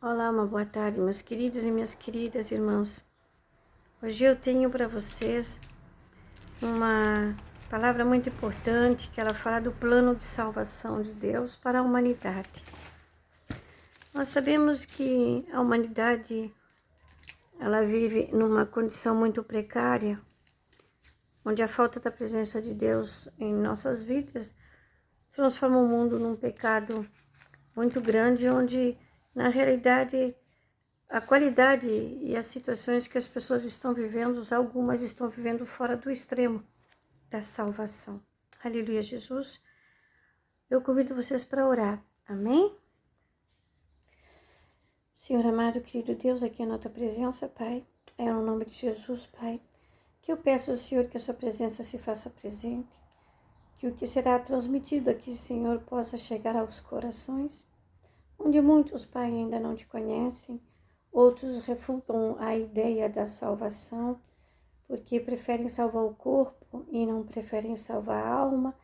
Olá, uma boa tarde, meus queridos e minhas queridas irmãs. Hoje eu tenho para vocês uma palavra muito importante, que ela fala do plano de salvação de Deus para a humanidade. Nós sabemos que a humanidade, ela vive numa condição muito precária, onde a falta da presença de Deus em nossas vidas transforma o mundo num pecado muito grande, onde, na realidade, a qualidade e as situações que as pessoas estão vivendo, algumas estão vivendo fora do extremo da salvação. Aleluia, Jesus. Eu convido vocês para orar. Amém? Senhor amado, querido Deus, aqui na tua presença, Pai, é no nome de Jesus, Pai, que eu peço ao Senhor que a sua presença se faça presente, que o que será transmitido aqui, Senhor, possa chegar aos corações, onde muitos, Pai, ainda não te conhecem. Outros refutam a ideia da salvação, porque preferem salvar o corpo e não preferem salvar a alma.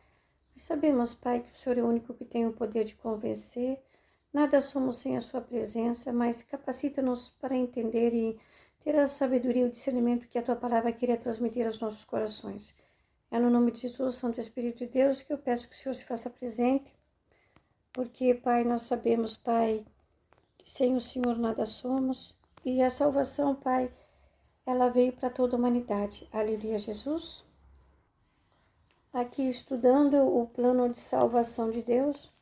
Mas sabemos, Pai, que o Senhor é o único que tem o poder de convencer. Nada somos sem a sua presença, mas capacita-nos para entender e ter a sabedoria e o discernimento que a tua palavra queria transmitir aos nossos corações. É no nome de Jesus, Santo Espírito de Deus, que eu peço que o Senhor se faça presente, porque, Pai, nós sabemos, Pai, sem o Senhor nada somos, e a salvação, Pai, ela veio para toda a humanidade. Aleluia, Jesus. Aqui estudando o plano de salvação de Deus,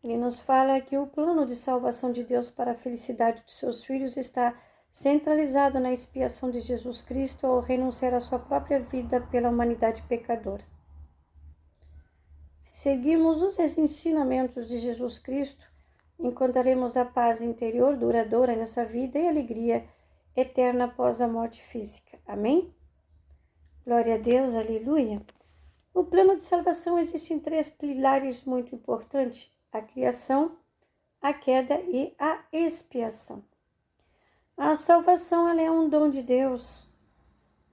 ele nos fala que o plano de salvação de Deus para a felicidade de seus filhos está centralizado na expiação de Jesus Cristo ao renunciar à sua própria vida pela humanidade pecadora. Se seguirmos os ensinamentos de Jesus Cristo, encontraremos a paz interior duradoura nessa vida e alegria eterna após a morte física. Amém? Glória a Deus, aleluia. No plano de salvação existem 3 pilares muito importantes: a criação, a queda e a expiação. A salvação ela é um dom de Deus,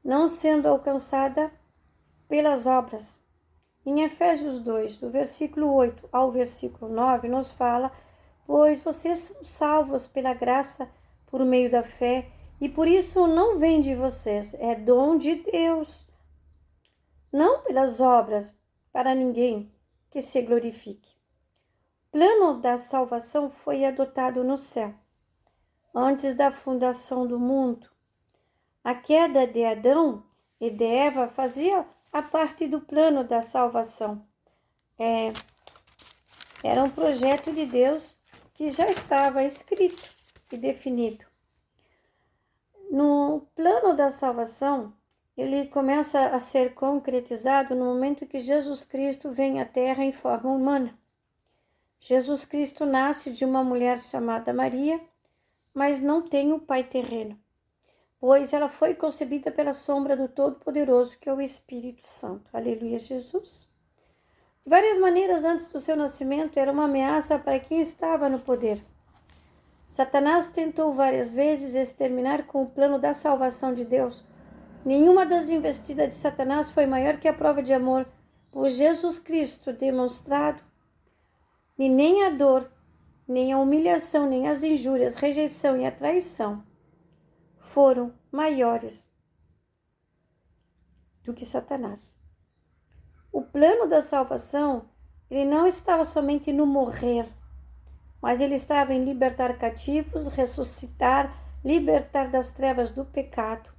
não sendo alcançada pelas obras. Em Efésios 2, do versículo 8 ao versículo 9, nos fala: pois vocês são salvos pela graça por meio da fé, e por isso não vem de vocês, é dom de Deus, não pelas obras, para ninguém que se glorifique. O plano da salvação foi adotado no céu, antes da fundação do mundo. A queda de Adão e de Eva fazia a parte do plano da salvação. Era um projeto de Deus que já estava escrito e definido. No plano da salvação, ele começa a ser concretizado no momento que Jesus Cristo vem à Terra em forma humana. Jesus Cristo nasce de uma mulher chamada Maria, mas não tem o pai terreno, pois ela foi concebida pela sombra do Todo-Poderoso, que é o Espírito Santo. Aleluia, Jesus. De várias maneiras, antes do seu nascimento, era uma ameaça para quem estava no poder. Satanás tentou várias vezes exterminar com o plano da salvação de Deus. Nenhuma das investidas de Satanás foi maior que a prova de amor por Jesus Cristo demonstrado, e nem a dor, nem a humilhação, nem as injúrias, rejeição e a traição foram maiores do que Satanás. O plano da salvação, ele não estava somente no morrer, mas ele estava em libertar cativos, ressuscitar, libertar das trevas do pecado.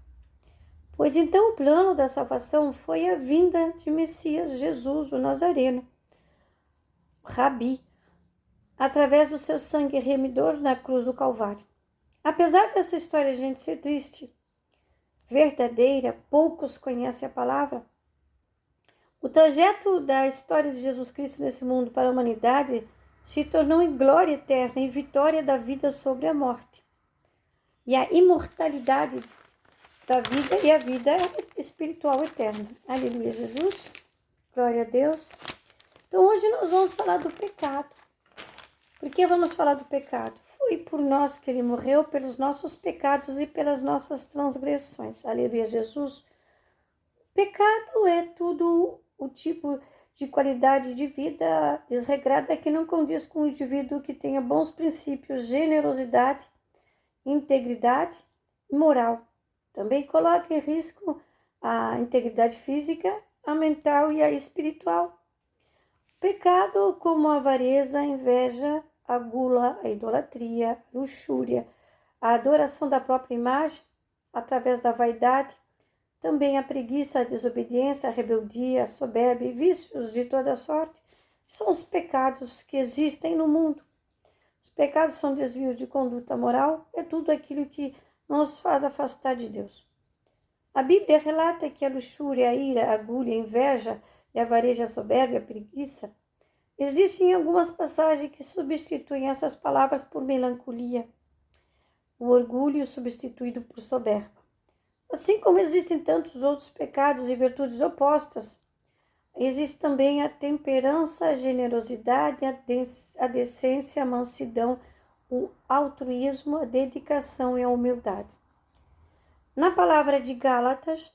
Pois então o plano da salvação foi a vinda de Messias, Jesus, o Nazareno, o Rabi, através do seu sangue remidor na cruz do Calvário. Apesar dessa história, gente, ser triste, verdadeira, poucos conhecem a palavra, o trajeto da história de Jesus Cristo nesse mundo para a humanidade se tornou em glória eterna, em vitória da vida sobre a morte. E a imortalidade da vida e a vida espiritual eterna. Aleluia, Jesus. Glória a Deus. Então hoje nós vamos falar do pecado. Por que vamos falar do pecado? Foi por nós que ele morreu, pelos nossos pecados e pelas nossas transgressões. Aleluia, Jesus. O pecado é tudo o tipo de qualidade de vida desregrada que não condiz com um indivíduo que tenha bons princípios, generosidade, integridade e moral. Também coloca em risco a integridade física, a mental e a espiritual. Pecado como a avareza, a inveja, a gula, a idolatria, a luxúria, a adoração da própria imagem através da vaidade, também a preguiça, a desobediência, a rebeldia, a soberba e vícios de toda sorte são os pecados que existem no mundo. Os pecados são desvios de conduta moral, é tudo aquilo que nos faz afastar de Deus. A Bíblia relata que a luxúria, a ira, a gula, a inveja e a avareza, a soberba e a preguiça existem algumas passagens que substituem essas palavras por melancolia, o orgulho substituído por soberba. Assim como existem tantos outros pecados e virtudes opostas, existe também a temperança, a generosidade, a decência, a mansidão, o altruísmo, a dedicação e a humildade. Na palavra de Gálatas,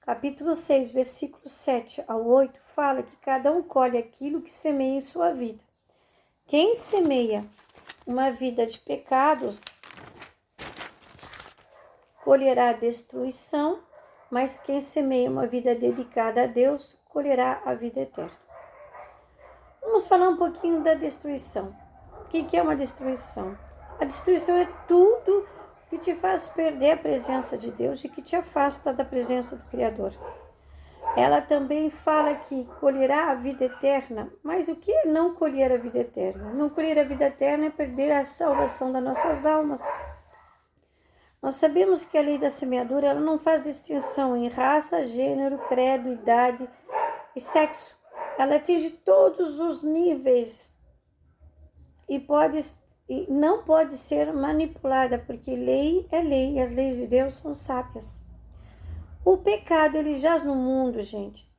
capítulo 6, versículos 7 ao 8, fala que cada um colhe aquilo que semeia em sua vida. Quem semeia uma vida de pecados colherá destruição, mas quem semeia uma vida dedicada a Deus colherá a vida eterna. Vamos falar um pouquinho da destruição. O que é uma destruição? A destruição é tudo que te faz perder a presença de Deus e que te afasta da presença do Criador. Ela também fala que colherá a vida eterna, mas o que é não colher a vida eterna? Não colher a vida eterna é perder a salvação das nossas almas. Nós sabemos que a lei da semeadura ela não faz distinção em raça, gênero, credo, idade e sexo. Ela atinge todos os níveis e não pode ser manipulada, porque lei é lei e as leis de Deus são sábias. O pecado, ele jaz no mundo, gente,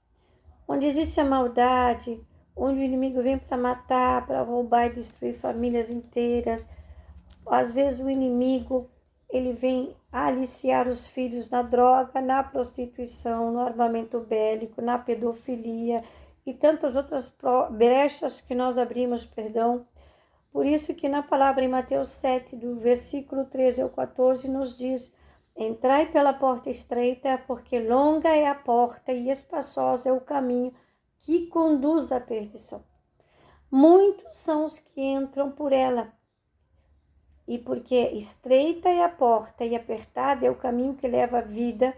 onde existe a maldade, onde o inimigo vem para matar, para roubar e destruir famílias inteiras. Às vezes o inimigo ele vem aliciar os filhos na droga, na prostituição, no armamento bélico, na pedofilia e tantas outras brechas que nós abrimos, Por isso que na palavra em Mateus 7, do versículo 13 ao 14, nos diz: entrai pela porta estreita, porque longa é a porta e espaçosa é o caminho que conduz à perdição. Muitos são os que entram por ela. E porque estreita é a porta e apertada é o caminho que leva à vida,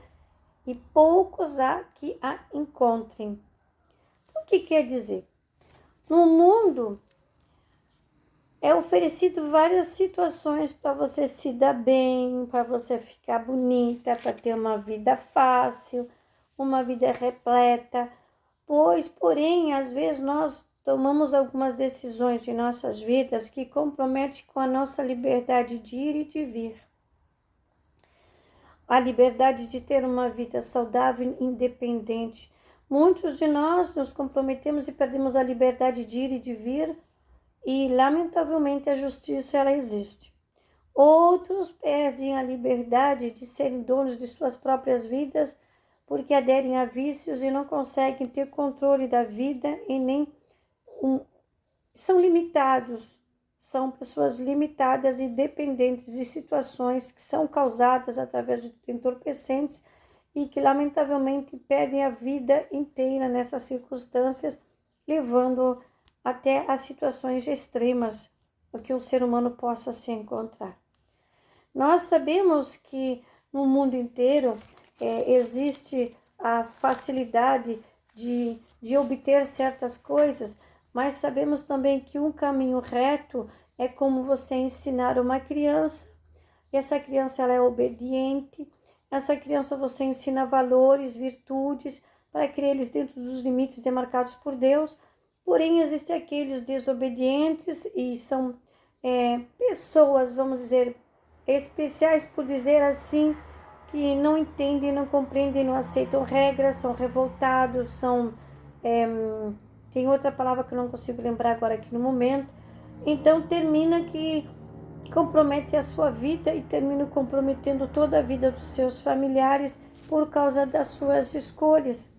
e poucos há que a encontrem. Então, o que quer dizer? No mundo é oferecido várias situações para você se dar bem, para você ficar bonita, para ter uma vida fácil, uma vida repleta. Porém, às vezes nós tomamos algumas decisões em nossas vidas que comprometem com a nossa liberdade de ir e de vir. A liberdade de ter uma vida saudável e independente. Muitos de nós nos comprometemos e perdemos a liberdade de ir e de vir e, lamentavelmente, a justiça ela existe. Outros perdem a liberdade de serem donos de suas próprias vidas porque aderem a vícios e não conseguem ter controle da vida e nem são limitados, são pessoas limitadas e dependentes de situações que são causadas através de entorpecentes e que lamentavelmente perdem a vida inteira nessas circunstâncias, levando até a situações extremas o que um ser humano possa se encontrar. Nós sabemos que no mundo inteiro existe a facilidade de obter certas coisas, mas sabemos também que um caminho reto é como você ensinar uma criança, e essa criança ela é obediente, essa criança você ensina valores, virtudes, para criar eles dentro dos limites demarcados por Deus. Porém, existem aqueles desobedientes e são pessoas, vamos dizer, especiais, por dizer assim, que não entendem, não compreendem, não aceitam regras, são revoltados, tem outra palavra que eu não consigo lembrar agora aqui no momento. Então, termina que compromete a sua vida e termina comprometendo toda a vida dos seus familiares por causa das suas escolhas.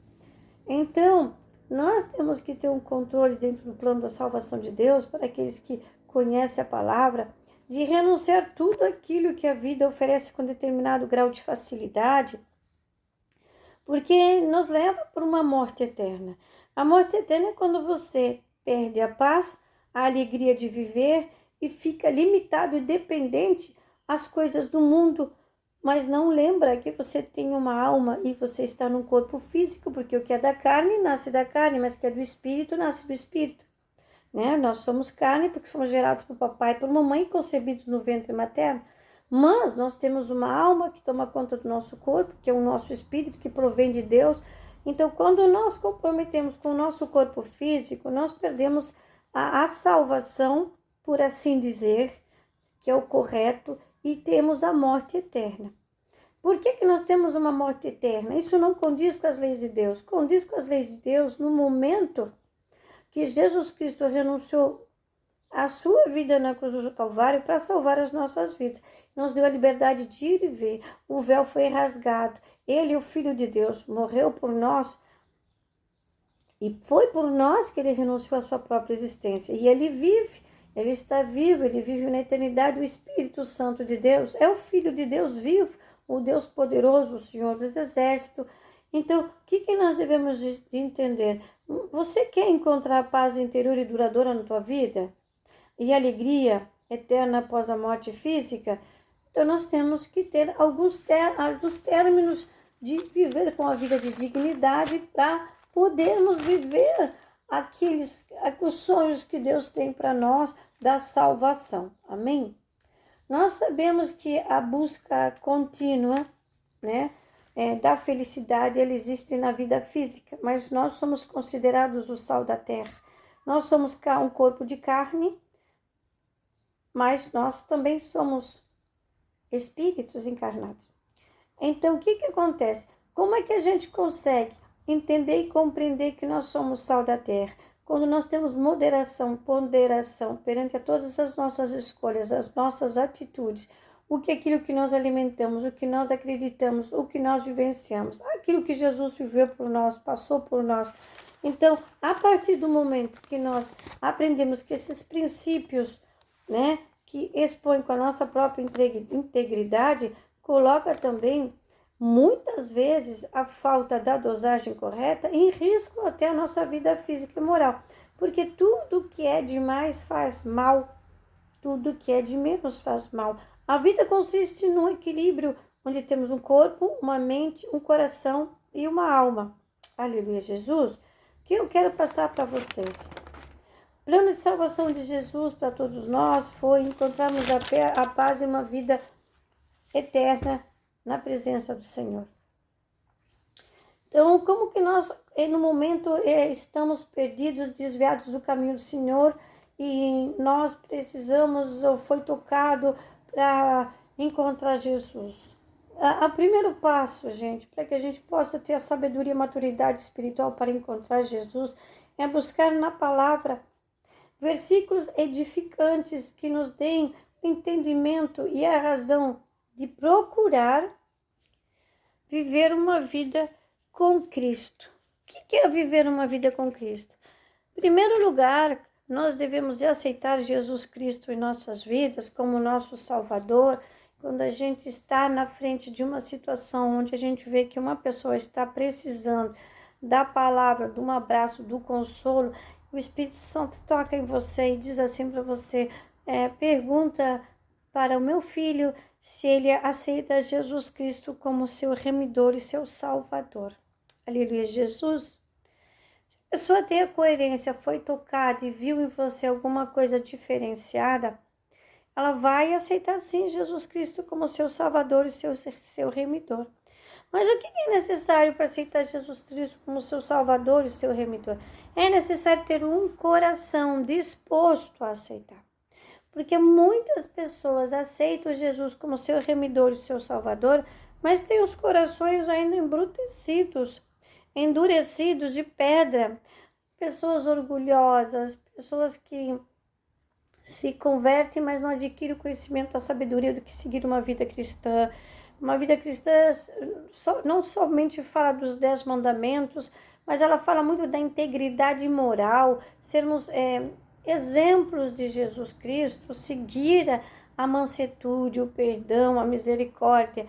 Então, nós temos que ter um controle dentro do plano da salvação de Deus, para aqueles que conhecem a palavra, de renunciar tudo aquilo que a vida oferece com determinado grau de facilidade, porque nos leva para uma morte eterna. A morte eterna é quando você perde a paz, a alegria de viver e fica limitado e dependente às coisas do mundo, mas não lembra que você tem uma alma e você está num corpo físico, porque o que é da carne nasce da carne, mas o que é do espírito nasce do espírito. Né? Nós somos carne porque fomos gerados por papai e por mamãe, concebidos no ventre materno, mas nós temos uma alma que toma conta do nosso corpo, que é o nosso espírito, que provém de Deus. Então, quando nós comprometemos com o nosso corpo físico, nós perdemos a salvação, por assim dizer, que é o correto, e temos a morte eterna. Por que nós temos uma morte eterna? Isso não condiz com as leis de Deus. Condiz com as leis de Deus no momento que Jesus Cristo renunciou a sua vida na cruz do Calvário para salvar as nossas vidas. Nos deu a liberdade de ir e ver. O véu foi rasgado. Ele, o Filho de Deus, morreu por nós. E foi por nós que ele renunciou à sua própria existência. E ele vive, ele está vivo, ele vive na eternidade. O Espírito Santo de Deus é o Filho de Deus vivo, o Deus poderoso, o Senhor dos Exércitos. Então, o que nós devemos de entender? Você quer encontrar paz interior e duradoura na tua vida? E alegria eterna após a morte física? Então, nós temos que ter alguns términos de viver com a vida de dignidade para podermos viver os sonhos que Deus tem para nós da salvação. Amém? Nós sabemos que a busca contínua, né, da felicidade, ela existe na vida física, mas nós somos considerados o sal da terra. Nós somos um corpo de carne, mas nós também somos espíritos encarnados. Então, o que acontece? Como é que a gente consegue entender e compreender que nós somos sal da terra? Quando nós temos moderação, ponderação perante a todas as nossas escolhas, as nossas atitudes, aquilo que nós alimentamos, o que nós acreditamos, o que nós vivenciamos, aquilo que Jesus viveu por nós, passou por nós. Então, a partir do momento que nós aprendemos que esses princípios, né, que expõem com a nossa própria integridade, coloca também, muitas vezes, a falta da dosagem correta em risco até a nossa vida física e moral. Porque tudo que é demais faz mal, tudo que é de menos faz mal. A vida consiste num equilíbrio, onde temos um corpo, uma mente, um coração e uma alma. Aleluia, Jesus. O que eu quero passar para vocês? O plano de salvação de Jesus para todos nós foi encontrarmos a paz e uma vida eterna na presença do Senhor. Então, como que nós, no momento, estamos perdidos, desviados do caminho do Senhor, e nós precisamos, ou foi tocado para encontrar Jesus? O primeiro passo, gente, para que a gente possa ter a sabedoria e maturidade espiritual para encontrar Jesus, é buscar na palavra versículos edificantes que nos deem o entendimento e a razão de procurar viver uma vida com Cristo. O que é viver uma vida com Cristo? Em primeiro lugar, nós devemos aceitar Jesus Cristo em nossas vidas como nosso Salvador. Quando a gente está na frente de uma situação onde a gente vê que uma pessoa está precisando da palavra, de um abraço, do consolo, o Espírito Santo toca em você e diz assim para você, pergunta para o meu filho se ele aceita Jesus Cristo como seu remidor e seu salvador. Aleluia, Jesus. Se a pessoa tem a coerência, foi tocada e viu em você alguma coisa diferenciada, ela vai aceitar sim Jesus Cristo como seu salvador e seu remidor. Mas o que é necessário para aceitar Jesus Cristo como seu salvador e seu remidor? É necessário ter um coração disposto a aceitar. Porque muitas pessoas aceitam Jesus como seu remidor e seu salvador, mas têm os corações ainda embrutecidos, endurecidos de pedra. Pessoas orgulhosas, pessoas que se convertem, mas não adquirem o conhecimento, a sabedoria do que seguir uma vida cristã. Uma vida cristã não somente fala dos 10 mandamentos, mas ela fala muito da integridade moral, sermos exemplos de Jesus Cristo, seguir a mansuetude, o perdão, a misericórdia,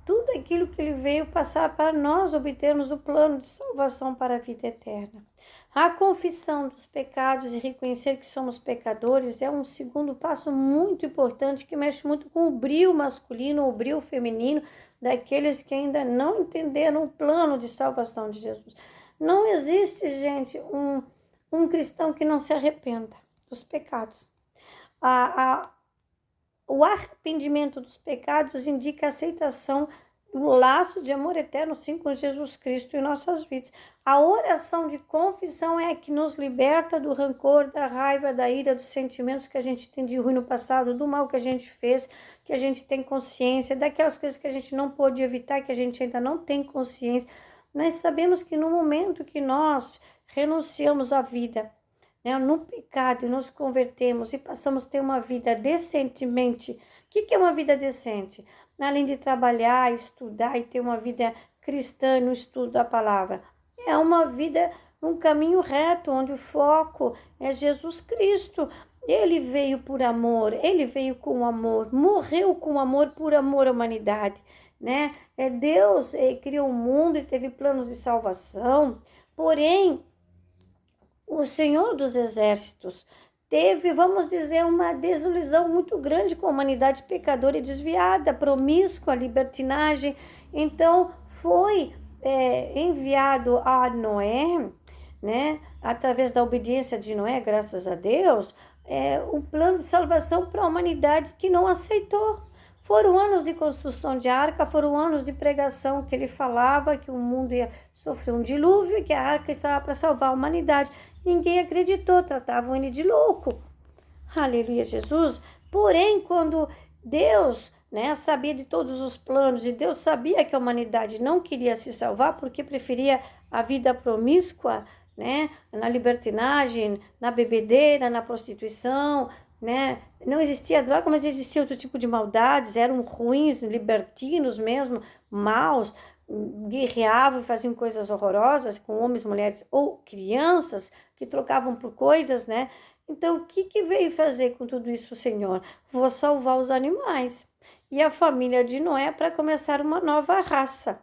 tudo aquilo que ele veio passar para nós obtermos o plano de salvação para a vida eterna. A confissão dos pecados e reconhecer que somos pecadores é um segundo passo muito importante que mexe muito com o brio masculino, o brio feminino, daqueles que ainda não entenderam o plano de salvação de Jesus. Não existe, gente, um cristão que não se arrependa dos pecados. O arrependimento dos pecados indica a aceitação do laço de amor eterno, sim, com Jesus Cristo em nossas vidas. A oração de confissão é a que nos liberta do rancor, da raiva, da ira, dos sentimentos que a gente tem de ruim no passado, do mal que a gente fez, que a gente tem consciência, daquelas coisas que a gente não pôde evitar, que a gente ainda não tem consciência. Nós sabemos que no momento que nós renunciamos à vida, no pecado, e nos convertemos e passamos a ter uma vida decentemente. O que é uma vida decente? Além de trabalhar, estudar e ter uma vida cristã no estudo da palavra, é uma vida num caminho reto, onde o foco é Jesus Cristo. Ele veio por amor, ele veio com amor, morreu com amor por amor à humanidade, né? Deus criou o mundo e teve planos de salvação, porém, o Senhor dos Exércitos teve, vamos dizer, uma desilusão muito grande com a humanidade pecadora e desviada, promíscua, libertinagem. Então, foi enviado a Noé, né, através da obediência de Noé, graças a Deus, o plano de salvação para a humanidade que não aceitou. Foram anos de construção de arca, foram anos de pregação que ele falava que o mundo ia sofrer um dilúvio e que a arca estava para salvar a humanidade. Ninguém acreditou, tratavam ele de louco. Aleluia, Jesus. Porém, quando Deus, sabia de todos os planos, e Deus sabia que a humanidade não queria se salvar porque preferia a vida promíscua, na libertinagem, na bebedeira, na prostituição, não existia droga, mas existia outro tipo de maldades, eram ruins, libertinos mesmo, maus, guerreavam e faziam coisas horrorosas com homens, mulheres ou crianças que trocavam por coisas, Então, o que veio fazer com tudo isso o Senhor? Vou salvar os animais e a família de Noé para começar uma nova raça,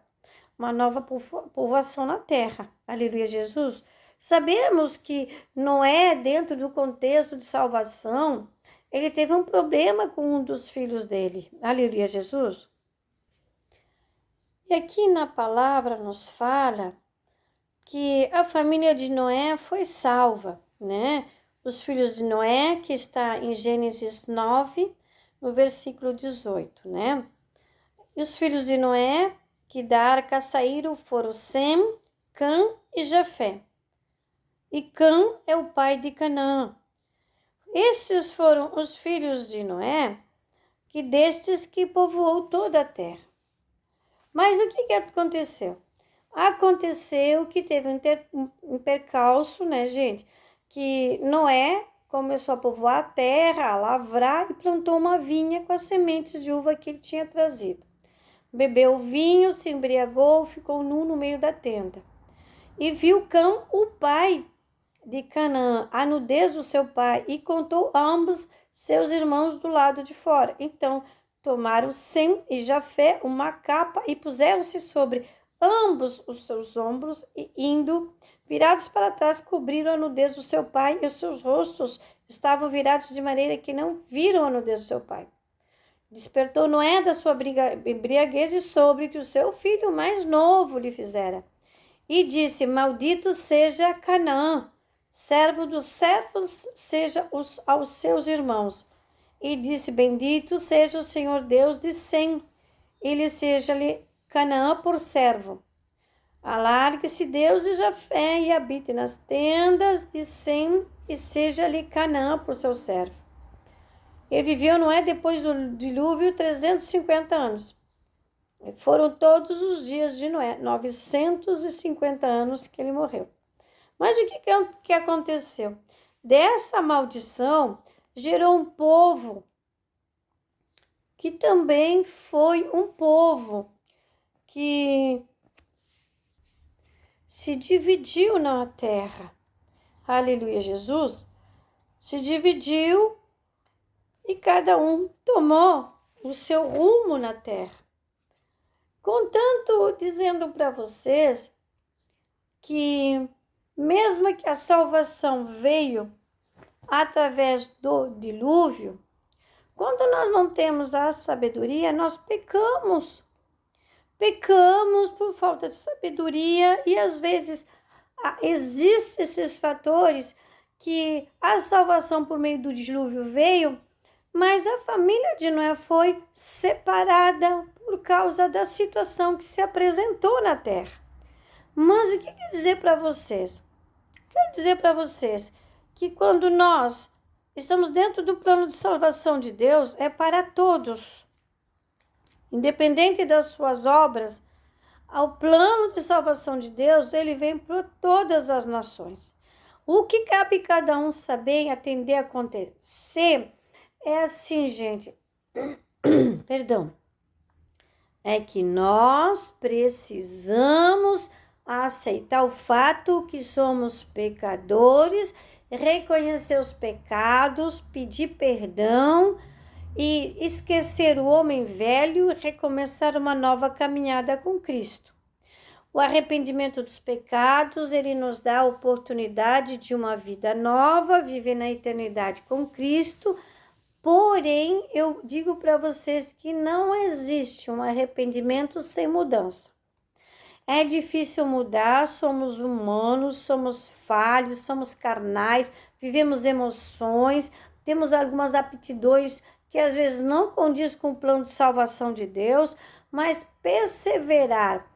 uma nova povoação na terra. Aleluia, Jesus. Sabemos que Noé, dentro do contexto de salvação, ele teve um problema com um dos filhos dele. Aleluia, Jesus. E aqui na palavra nos fala que a família de Noé foi salva, Os filhos de Noé, que está em Gênesis 9, no versículo 18, E os filhos de Noé, que da arca saíram, foram Sem, Cã e Jafé. E Cã é o pai de Canaã. Esses foram os filhos de Noé, que destes que povoou toda a terra. Mas o que aconteceu? Aconteceu que teve um percalço, gente? Que Noé começou a povoar a terra, a lavrar e plantou uma vinha com as sementes de uva que ele tinha trazido. Bebeu vinho, se embriagou, ficou nu no meio da tenda. E viu Cã, o pai de Canaã, a nudez do seu pai, e contou a ambos seus irmãos do lado de fora. Então, tomaram Sem e Jafé uma capa e puseram-se sobre ambos os seus ombros e, indo, virados para trás, cobriram a nudez do seu pai e os seus rostos estavam virados de maneira que não viram a nudez do seu pai. Despertou Noé da sua embriaguez e soube que o seu filho mais novo lhe fizera. E disse, maldito seja Canaã, servo dos servos seja aos seus irmãos. E disse, bendito seja o Senhor Deus de Sem, e lhe seja-lhe Canaã por servo. Alargue-se Deus e Jafé e habite nas tendas de Sem, e seja-lhe Canaã por seu servo. E viveu Noé depois do dilúvio 350 anos. Foram todos os dias de Noé, 950 anos que ele morreu. Mas o que aconteceu? Dessa maldição gerou um povo que também foi um povo que se dividiu na terra. Aleluia, Jesus se dividiu e cada um tomou o seu rumo na terra. Contanto, dizendo para vocês que mesmo que a salvação veio através do dilúvio, quando nós não temos a sabedoria, nós pecamos. Pecamos por falta de sabedoria e às vezes existem esses fatores que a salvação por meio do dilúvio veio, mas a família de Noé foi separada por causa da situação que se apresentou na terra. Mas o que quer dizer para vocês? Quero dizer para vocês que quando nós estamos dentro do plano de salvação de Deus, é para todos. Independente das suas obras, o plano de salvação de Deus, ele vem para todas as nações. O que cabe cada um saber e atender a acontecer é assim, gente. Perdão. É que nós precisamos aceitar o fato que somos pecadores, reconhecer os pecados, pedir perdão e esquecer o homem velho e recomeçar uma nova caminhada com Cristo. O arrependimento dos pecados, ele nos dá a oportunidade de uma vida nova, viver na eternidade com Cristo. Porém, eu digo para vocês que não existe um arrependimento sem mudança. É difícil mudar, somos humanos, somos falhos, somos carnais, vivemos emoções, temos algumas aptidões que às vezes não condiz com o plano de salvação de Deus, mas perseverar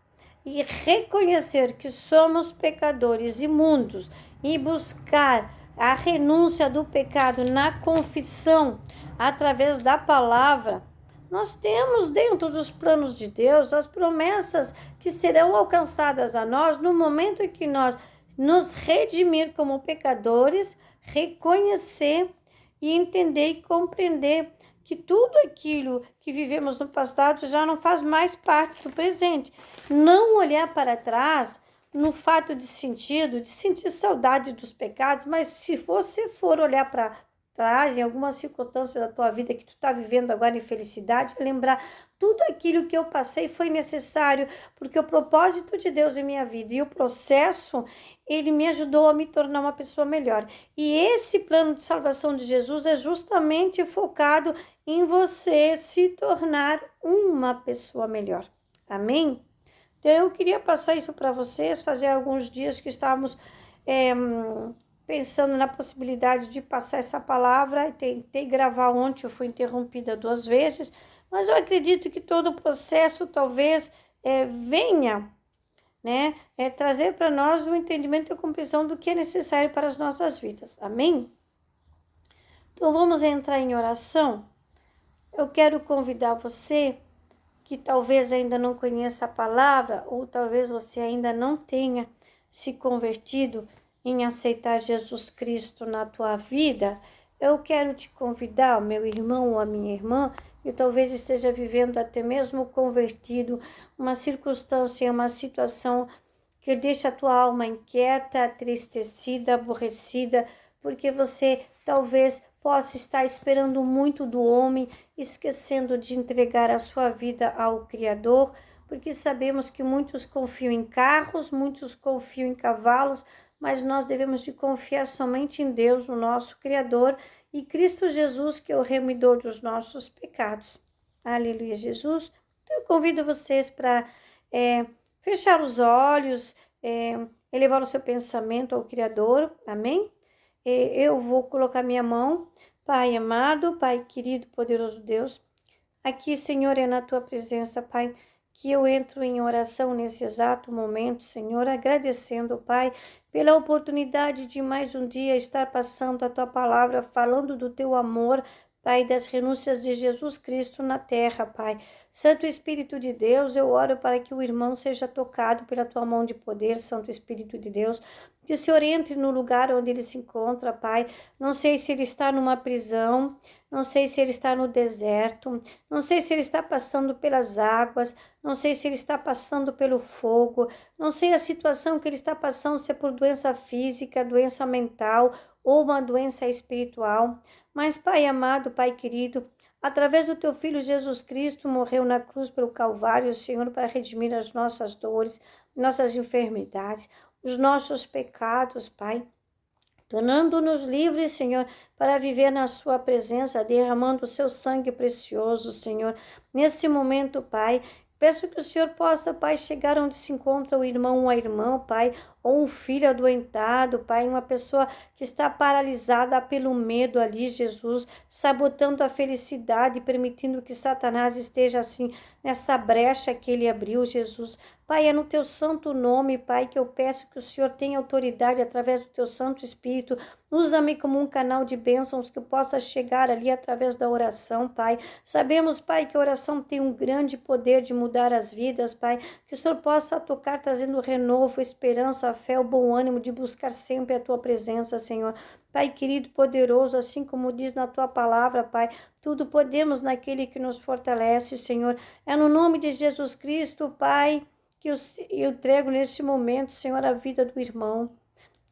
e reconhecer que somos pecadores imundos e buscar a renúncia do pecado na confissão através da palavra, nós temos dentro dos planos de Deus as promessas que serão alcançadas a nós no momento em que nós nos redimir como pecadores, reconhecer e entender e compreender que tudo aquilo que vivemos no passado já não faz mais parte do presente. Não olhar para trás no fato de sentir saudade dos pecados, mas se você for olhar para trás, em algumas circunstâncias da tua vida que tu está vivendo agora em felicidade, lembrar tudo aquilo que eu passei foi necessário, porque o propósito de Deus em minha vida e o processo, ele me ajudou a me tornar uma pessoa melhor. E esse plano de salvação de Jesus é justamente focado em você se tornar uma pessoa melhor. Amém? Então, eu queria passar isso para vocês, fazer alguns dias que estávamos pensando na possibilidade de passar essa palavra. Tentei gravar ontem, eu fui interrompida 2 vezes, mas eu acredito que todo o processo talvez venha, né, trazer para nós um entendimento e a compreensão do que é necessário para as nossas vidas. Amém? Então, vamos entrar em oração. Eu quero convidar você que talvez ainda não conheça a palavra, ou talvez você ainda não tenha se convertido em aceitar Jesus Cristo na tua vida. Eu quero te convidar, meu irmão ou a minha irmã, que talvez esteja vivendo até mesmo convertido, uma circunstância, uma situação que deixa a tua alma inquieta, tristecida, aborrecida, porque você talvez possa estar esperando muito do homem, esquecendo de entregar a sua vida ao Criador, porque sabemos que muitos confiam em carros, muitos confiam em cavalos, mas nós devemos de confiar somente em Deus, o nosso Criador, e Cristo Jesus, que é o remidor dos nossos pecados. Aleluia, Jesus. Então, eu convido vocês para fechar os olhos, elevar o seu pensamento ao Criador. Amém? Eu vou colocar minha mão. Pai amado, Pai querido, poderoso Deus, aqui, Senhor, é na Tua presença, Pai, que eu entro em oração nesse exato momento, Senhor, agradecendo, Pai, pela oportunidade de mais um dia estar passando a Tua palavra, falando do Teu amor, Pai, das renúncias de Jesus Cristo na terra, Pai. Santo Espírito de Deus, eu oro para que o irmão seja tocado pela Tua mão de poder, Santo Espírito de Deus, que o Senhor entre no lugar onde ele se encontra, Pai. Não sei se ele está numa prisão, não sei se ele está no deserto, não sei se ele está passando pelas águas, não sei se ele está passando pelo fogo, não sei a situação que ele está passando, se é por doença física, doença mental ou uma doença espiritual. Mas, Pai amado, Pai querido, através do Teu Filho Jesus Cristo, morreu na cruz pelo Calvário, Senhor, para redimir as nossas dores, nossas enfermidades, os nossos pecados, Pai, tornando-nos livres, Senhor, para viver na Sua presença, derramando o Seu sangue precioso, Senhor. Nesse momento, Pai, peço que o Senhor possa, Pai, chegar onde se encontra o irmão ou a irmã, Pai, ou um filho adoentado, Pai, uma pessoa que está paralisada pelo medo ali, Jesus, sabotando a felicidade, permitindo que Satanás esteja assim, nessa brecha que ele abriu, Jesus. Pai, é no Teu santo nome, Pai, que eu peço que o Senhor tenha autoridade através do Teu Santo Espírito. Usa-me como um canal de bênçãos que eu possa chegar ali através da oração, Pai. Sabemos, Pai, que a oração tem um grande poder de mudar as vidas, Pai. Que o Senhor possa tocar, trazendo renovo, esperança, fé, o bom ânimo de buscar sempre a Tua presença, Senhor. Pai querido, poderoso, assim como diz na Tua palavra, Pai, tudo podemos naquele que nos fortalece, Senhor. É no nome de Jesus Cristo, Pai, que eu entrego neste momento, Senhor, a vida do irmão,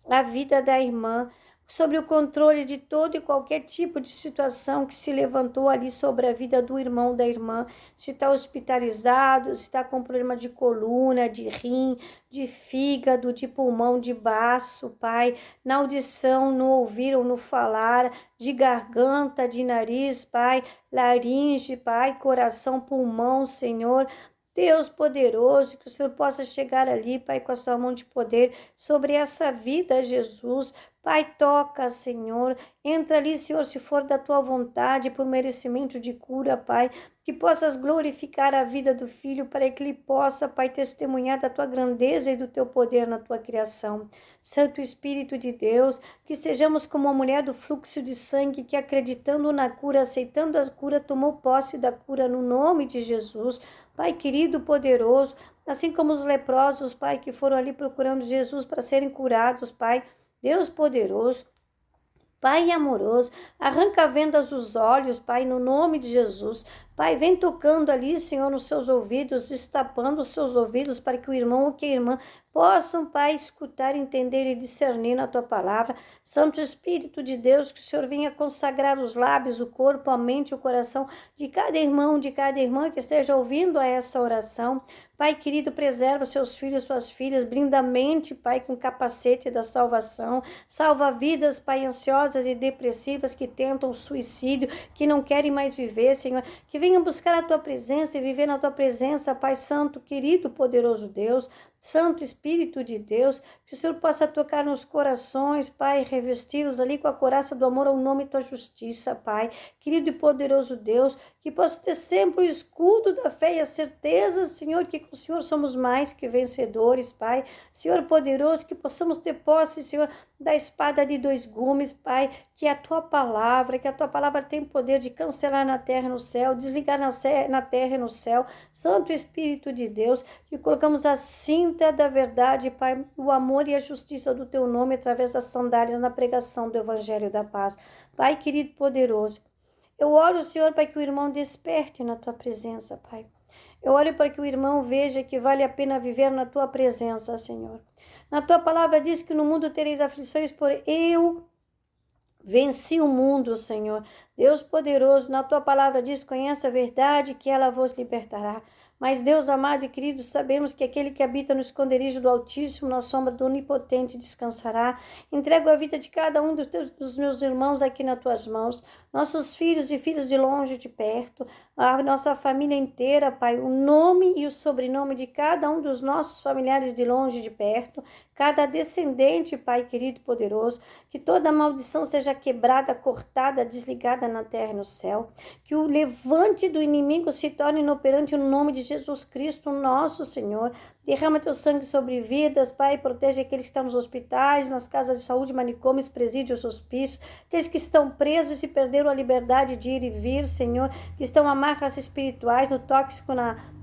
a vida da irmã, sobre o controle de todo e qualquer tipo de situação que se levantou ali sobre a vida do irmão, da irmã, se está hospitalizado, se está com problema de coluna, de rim, de fígado, de pulmão, de baço, Pai, na audição, no ouvir ou no falar, de garganta, de nariz, Pai, laringe, Pai, coração, pulmão, Senhor. Deus poderoso, que o Senhor possa chegar ali, Pai, com a sua mão de poder sobre essa vida, Jesus. Pai, toca, Senhor. Entra ali, Senhor, se for da tua vontade, por merecimento de cura, Pai. Que possas glorificar a vida do filho, para que ele possa, Pai, testemunhar da tua grandeza e do teu poder na tua criação. Santo Espírito de Deus, que sejamos como a mulher do fluxo de sangue, que acreditando na cura, aceitando a cura, tomou posse da cura no nome de Jesus. Pai querido, poderoso, assim como os leprosos, Pai, que foram ali procurando Jesus para serem curados, Pai, Deus poderoso, Pai amoroso, arranca vendas dos olhos, Pai, no nome de Jesus. Pai, vem tocando ali, Senhor, nos seus ouvidos, destapando os seus ouvidos para que o irmão ou que a irmã possam, Pai, escutar, entender e discernir na Tua palavra. Santo Espírito de Deus, que o Senhor venha consagrar os lábios, o corpo, a mente, o coração de cada irmão, de cada irmã que esteja ouvindo a essa oração. Pai querido, preserva seus filhos, suas filhas, brinda a mente, Pai, com o capacete da salvação. Salva vidas, Pai, ansiosas e depressivas que tentam suicídio, que não querem mais viver, Senhor. Que venham buscar a Tua presença e viver na Tua presença, Pai Santo, querido, poderoso Deus. Santo Espírito de Deus, que o Senhor possa tocar nos corações, Pai, revesti-los ali com a couraça do amor ao nome e Tua justiça, Pai. Querido e poderoso Deus, que possa ter sempre o escudo da fé e a certeza, Senhor, que com o Senhor somos mais que vencedores, Pai. Senhor poderoso, que possamos ter posse, Senhor, da espada de dois gumes, Pai, que é a Tua palavra, que a Tua palavra tem poder de cancelar na terra e no céu, desligar na terra e no céu. Santo Espírito de Deus, que colocamos a cinta da verdade, Pai, o amor e a justiça do Teu nome através das sandálias na pregação do Evangelho da Paz. Pai querido poderoso, eu oro, Senhor, para que o irmão desperte na Tua presença, Pai. Eu oro para que o irmão veja que vale a pena viver na Tua presença, Senhor. Na Tua palavra diz que no mundo tereis aflições, porém eu venci o mundo, Senhor. Deus poderoso, na Tua palavra diz, conheça a verdade, que ela vos libertará. Mas, Deus amado e querido, sabemos que aquele que habita no esconderijo do Altíssimo, na sombra do Onipotente, descansará. Entrego a vida de cada um dos meus irmãos aqui nas Tuas mãos, nossos filhos e filhas de longe e de perto, a nossa família inteira, Pai, o nome e o sobrenome de cada um dos nossos familiares de longe e de perto, cada descendente, Pai querido e poderoso, que toda maldição seja quebrada, cortada, desligada na terra e no céu, que o levante do inimigo se torne inoperante no nome de Jesus Cristo, nosso Senhor. Derrama Teu sangue sobre vidas, Pai, protege aqueles que estão nos hospitais, nas casas de saúde, manicômios, presídios, hospícios, aqueles que estão presos e perderam a liberdade de ir e vir, Senhor, que estão amarras espirituais, no tóxico,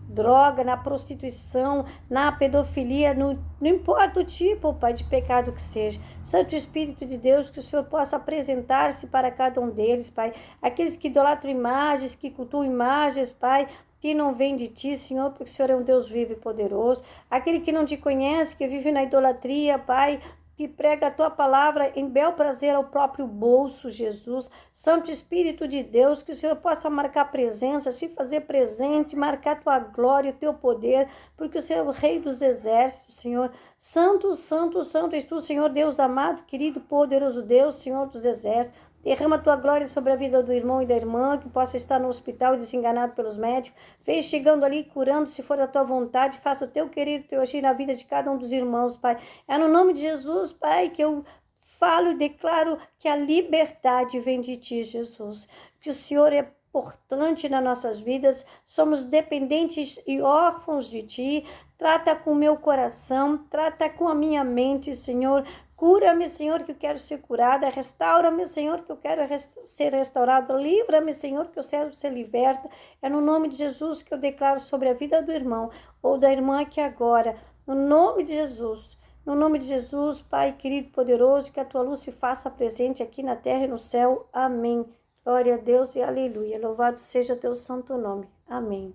droga, na prostituição, na pedofilia, não importa o tipo, Pai, de pecado que seja. Santo Espírito de Deus, que o Senhor possa apresentar-se para cada um deles, Pai. Aqueles que idolatram imagens, que cultuam imagens, Pai, que não vem de ti, Senhor, porque o Senhor é um Deus vivo e poderoso. Aquele que não te conhece, que vive na idolatria, Pai, que prega a tua palavra em bel prazer ao próprio bolso, Jesus. Santo Espírito de Deus, que o Senhor possa marcar presença, se fazer presente, marcar a tua glória, o teu poder, porque o Senhor é o Rei dos exércitos, Senhor. Santo, santo, santo és tu, Senhor Deus amado, querido, poderoso Deus, Senhor dos exércitos. Derrama a tua glória sobre a vida do irmão e da irmã, que possa estar no hospital desenganado pelos médicos. Vem chegando ali, curando, se for da tua vontade. Faça o teu querido, teu agir na vida de cada um dos irmãos, Pai. É no nome de Jesus, Pai, que eu falo e declaro que a liberdade vem de ti, Jesus. Que o Senhor é importante nas nossas vidas. Somos dependentes e órfãos de ti. Trata com o meu coração, trata com a minha mente, Senhor. Cura-me, Senhor, que eu quero ser curada. Restaura-me, Senhor, que eu quero ser restaurado. Livra-me, Senhor, que eu quero ser liberta. É no nome de Jesus que eu declaro sobre a vida do irmão ou da irmã aqui agora. No nome de Jesus. No nome de Jesus, Pai querido, poderoso, que a tua luz se faça presente aqui na terra e no céu. Amém. Glória a Deus e aleluia. Louvado seja teu santo nome. Amém.